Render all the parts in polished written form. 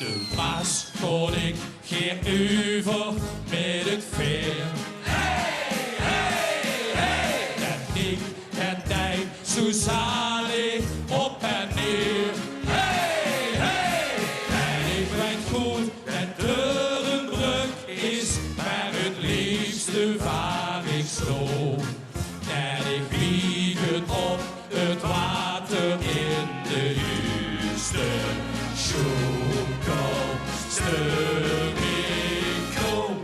De Maas kon ik keer over met het veer. Hey, hey, hey! En ik en hij zo zalig op en neer. Hey, hey! En ik ben goed en Deurenbrug is, maar het liefste vaar ik zo. En ik vlieg het op het water in de juiste stuk ik kom.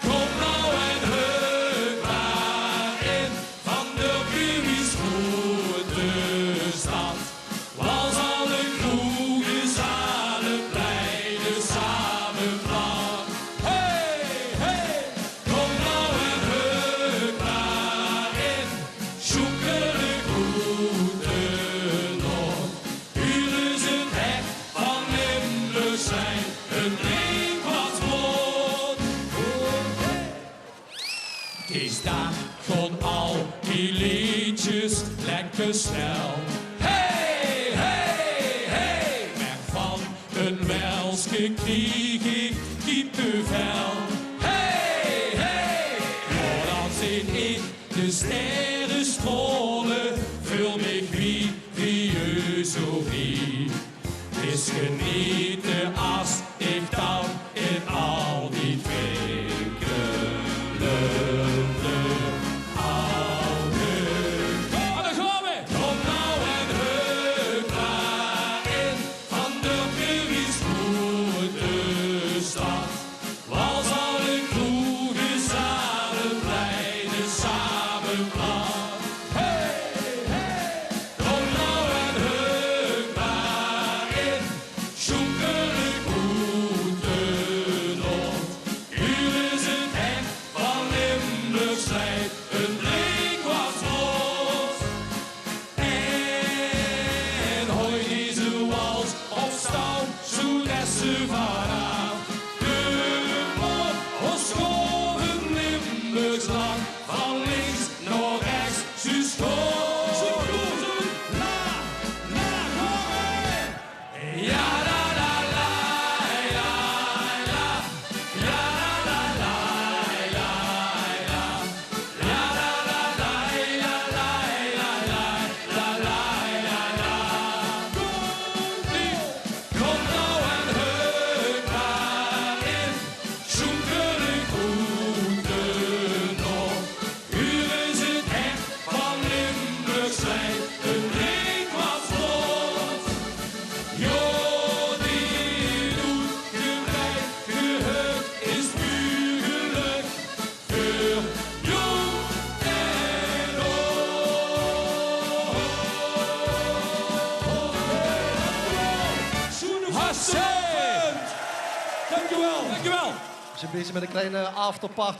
Kom nou en heuk maar in van de Buries grote stad. Was alle kroegen zaden blijden samen plat. Hey, hey, kom nou en heuk maar in. Zoeken de grote nog. Huren ze het hek van Limburg zijn. Een drinkwatsbrood. Is daar gewoon al die liedjes lekker snel. Hey, hey, hey. Maar van een Welske krieg ik kippenvel. Hey, hey. Voordat zit in de sterren stralen, vul me glorieus olie. Is genieten als ik dan in al die twinkelde oude. Oh, daar gaan we! Kom nou en heuk maar in van de Buries grote stad. Was alle kroegen zaden blijden samen plat. Hey, hey! Kom nou en heuk maar in. Zoeken de grote nog. Huren ze het hek van Limburg slijt. Een drinkwatsbrood. En hooi deze wals op stal, zo lessen vanaf. De mond ons schoven Limburgs lang. Van links naar rechts, zo schoven. La, horen. Ja, la, la, la, la, la. Ja, la, la, la, la, la. Ja, la, la, la, la, la, la, la, la, la. Kom nou en heuk maar in. Zoeken de groente nog. Huren ze het hek van Limburg slijt. Een drinkwatsbrood. Jo, die doet gebrek, geheukt is puur geluk. Voor jong en oud. Hassend! Dankjewel. Dankjewel. We zijn bezig met een kleine afterparty